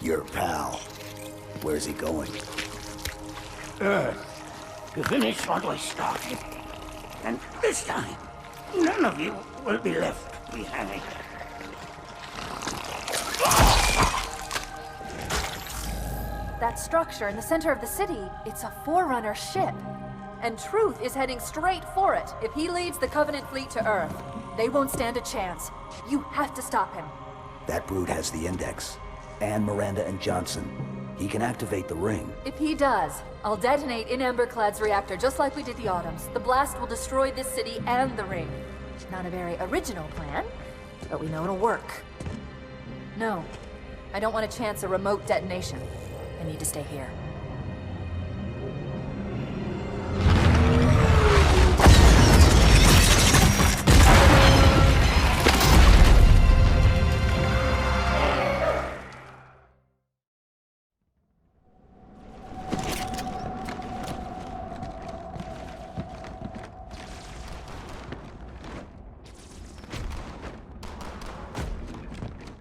Your pal. Where's he going? Earth, to finish what I started. And this time, none of you will be left behind. That structure in the center of the city, it's a Forerunner ship. And Truth is heading straight for it. If he leads the Covenant fleet to Earth, they won't stand a chance. You have to stop him. That brute has the Index. And Miranda and Johnson. He can activate the ring. If he does, I'll detonate in Emberclad's reactor just like we did the Autumns. The blast will destroy this city and the ring. Not a very original plan, but we know it'll work. No, I don't want to chance a remote detonation. I need to stay here.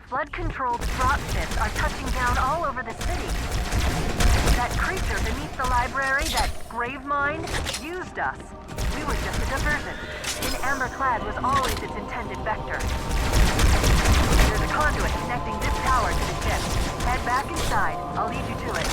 Flood-controlled dropships are touching down all over the city. That creature beneath the library, that Gravemind, used us. We were just a diversion. And Emberclad was always its intended vector. There's a conduit connecting this tower to the ship. Head back inside. I'll lead you to it.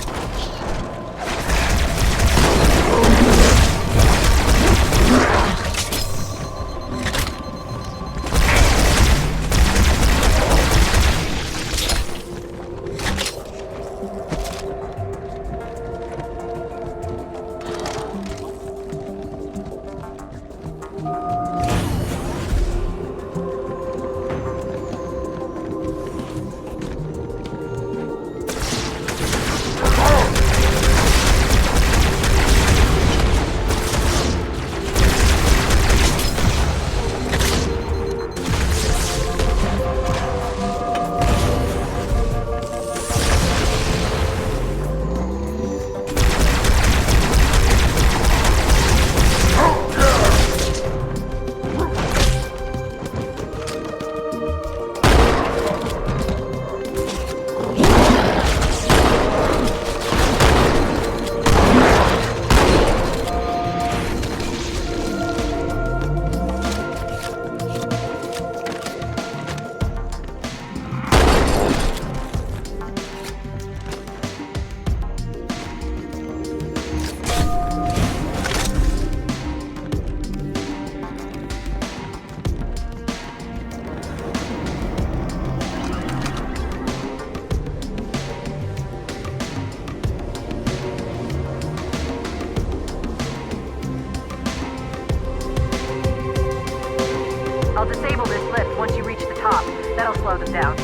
I'll disable this lift once you reach the top. That'll slow them down.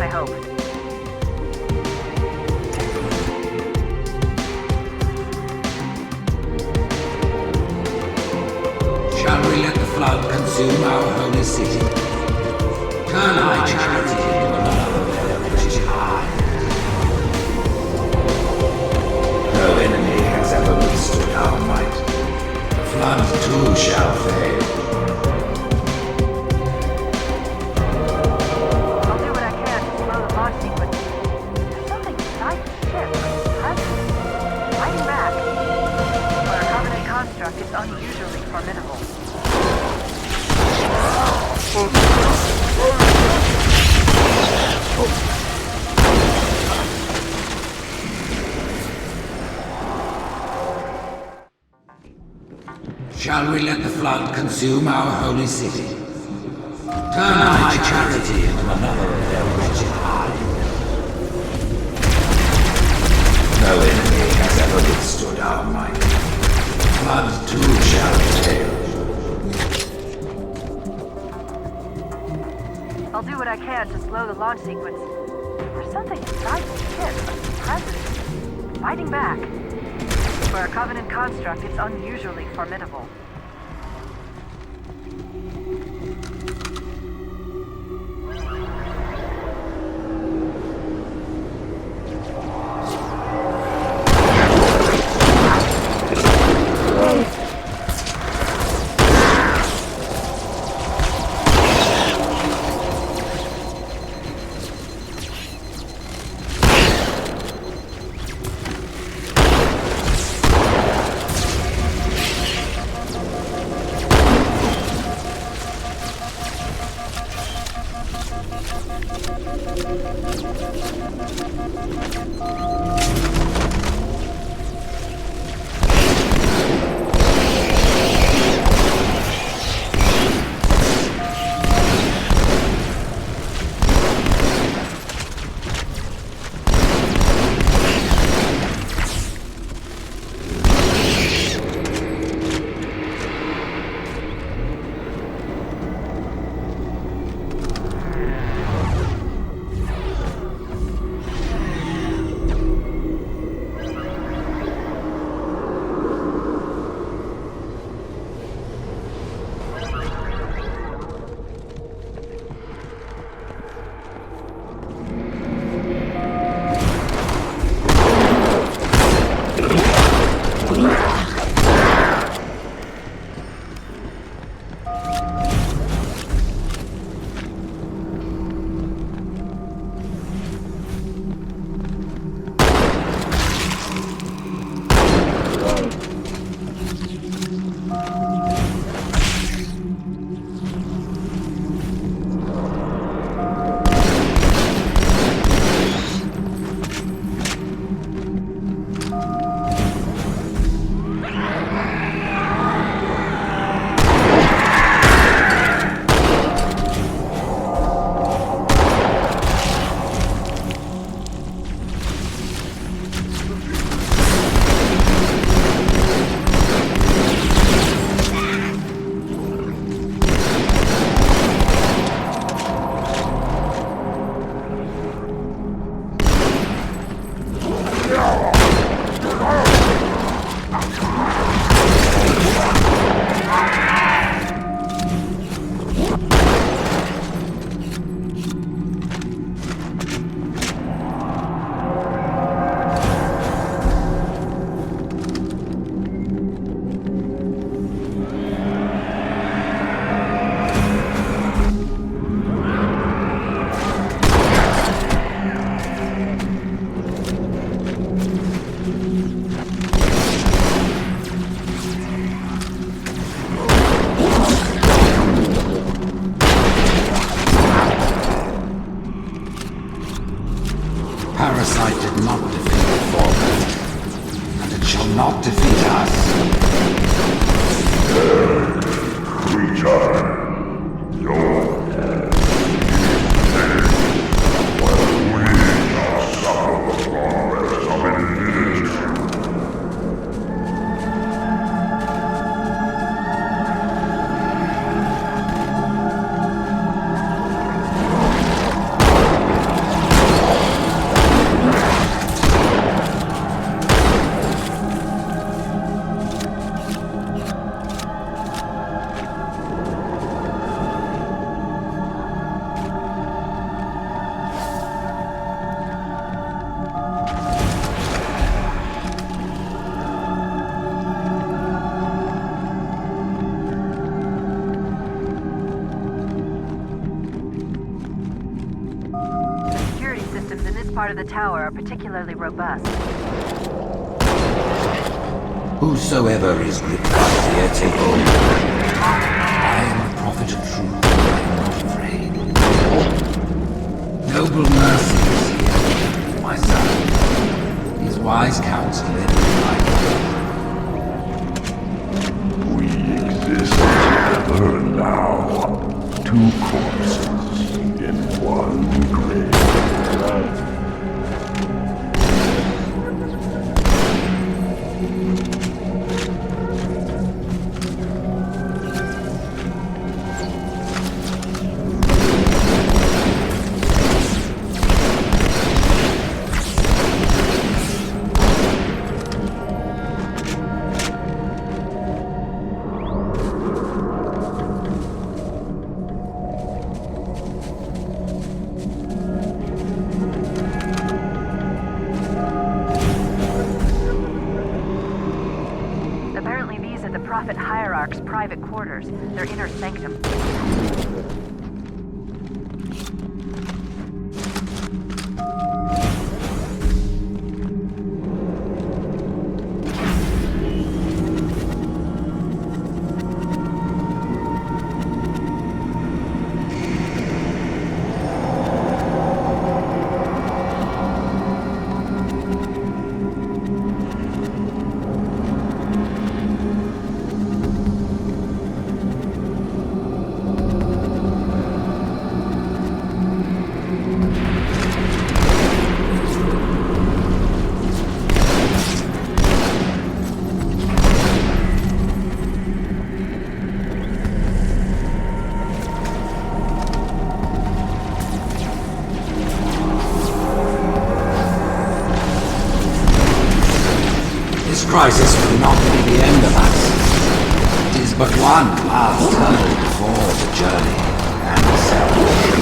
I hope. Shall we let the flood consume our holy city? Turn our charity into another there which is high. No enemy has ever withstood our might. The flood too shall fail. It's unusually formidable. Shall we let the flood consume our holy city? Turn our charity into another of their wretched hive. No enemy has ever withstood our might. Flood too shall fail. I'll do what I can to slow the launch sequence. There's something inside the ship, a presence, fighting back. For a Covenant construct, it's unusually formidable. Parasite did not defeat the Fallen, and it shall not defeat us. Creature, your death is while we shall suffer the progress of infinity. Part of the tower are particularly robust. Whosoever is with us here, take hold. I am the prophet of truth. I am not afraid. Noble mercy is here, my son. His wise counsel in my We exist together now. Two corpses in one grave. Prophet Hierarch's private quarters, their inner sanctum. crisis will not be the end of us. It is but one last hurdle before the journey and the salvation.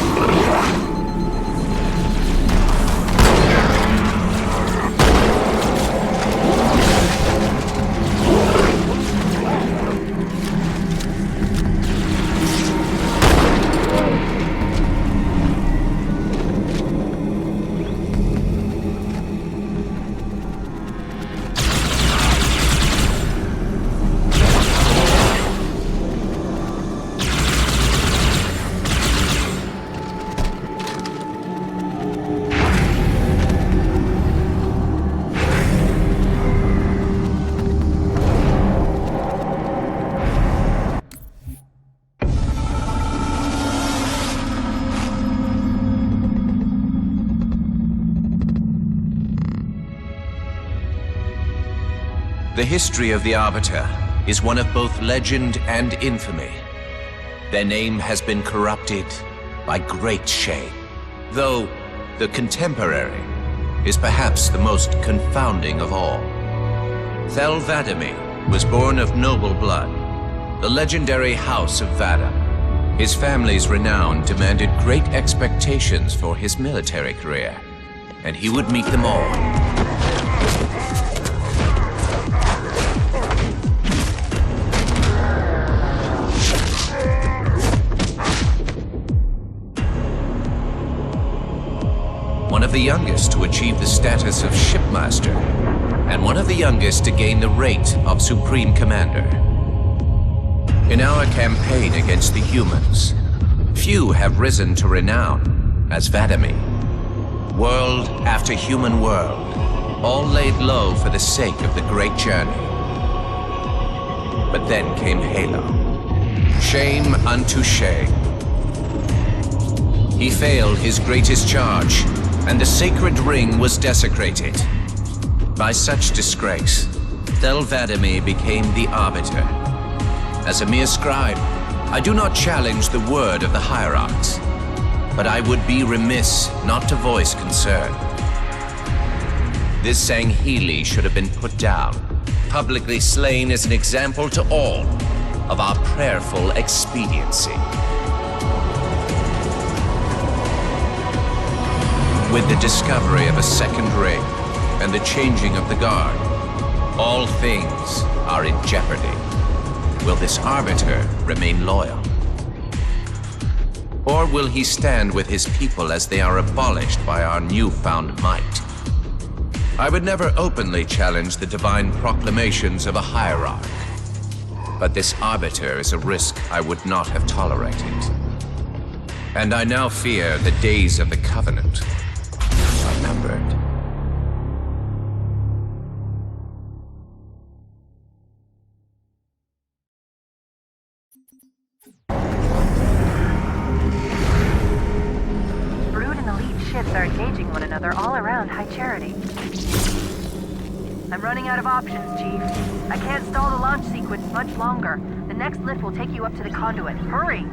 The history of the Arbiter is one of both legend and infamy. Their name has been corrupted by great shame, though the contemporary is perhaps the most confounding of all. Thel 'Vadamee was born of noble blood, the legendary House of Vada. His family's renown demanded great expectations for his military career, and he would meet them all. One of the youngest to achieve the status of Shipmaster, and one of the youngest to gain the rate of Supreme Commander. In our campaign against the humans, few have risen to renown as 'Vadamee. World after human world, all laid low for the sake of the great journey. But then came Halo. Shame unto shame. He failed his greatest charge, and the sacred ring was desecrated. By such disgrace, Thel 'Vadamee became the Arbiter. As a mere scribe, I do not challenge the word of the Hierarchs, but I would be remiss not to voice concern. This Sangheili should have been put down, publicly slain as an example to all of our prayerful expediency. With the discovery of a second ring and the changing of the guard, all things are in jeopardy. Will this Arbiter remain loyal? Or will he stand with his people as they are abolished by our newfound might? I would never openly challenge the divine proclamations of a hierarch, but this Arbiter is a risk I would not have tolerated. And I now fear the days of the Covenant are numbered. Brood and elite ships are engaging one another all around High Charity. I'm running out of options, Chief. I can't stall the launch sequence much longer. The next lift will take you up to the conduit. Hurry!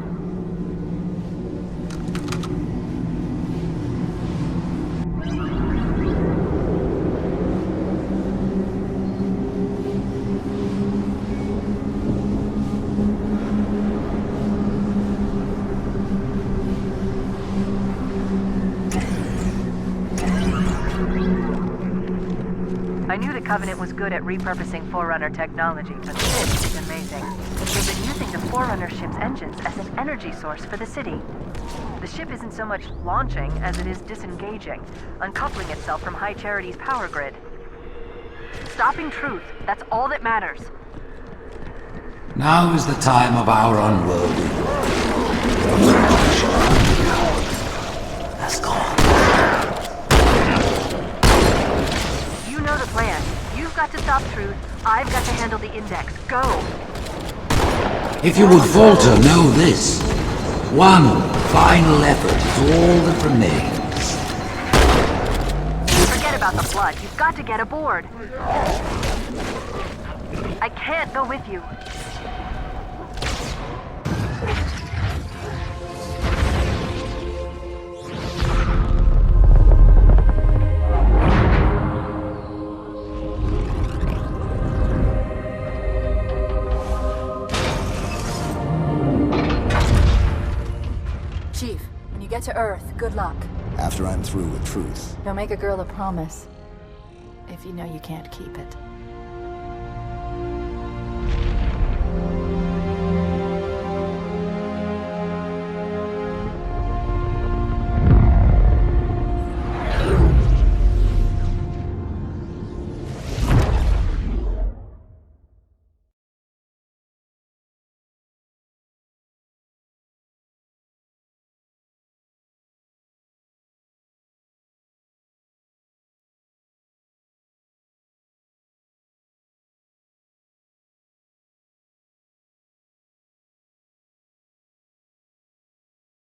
I knew the Covenant was good at repurposing Forerunner technology, but this is amazing. They've been using the Forerunner ship's engines as an energy source for the city. The ship isn't so much launching as it is disengaging, uncoupling itself from High Charity's power grid. Stopping Truth, that's all that matters. Now is the time of our unworthy. That's gone. You know the plan. You've got to stop Truth. I've got to handle the Index. Go! If you would falter, know this. One final effort is all that remains. Forget about the blood. You've got to get aboard. I can't go with you. Chief, when you get to Earth, good luck. After I'm through with Truth. Don't make a girl a promise if you know you can't keep it.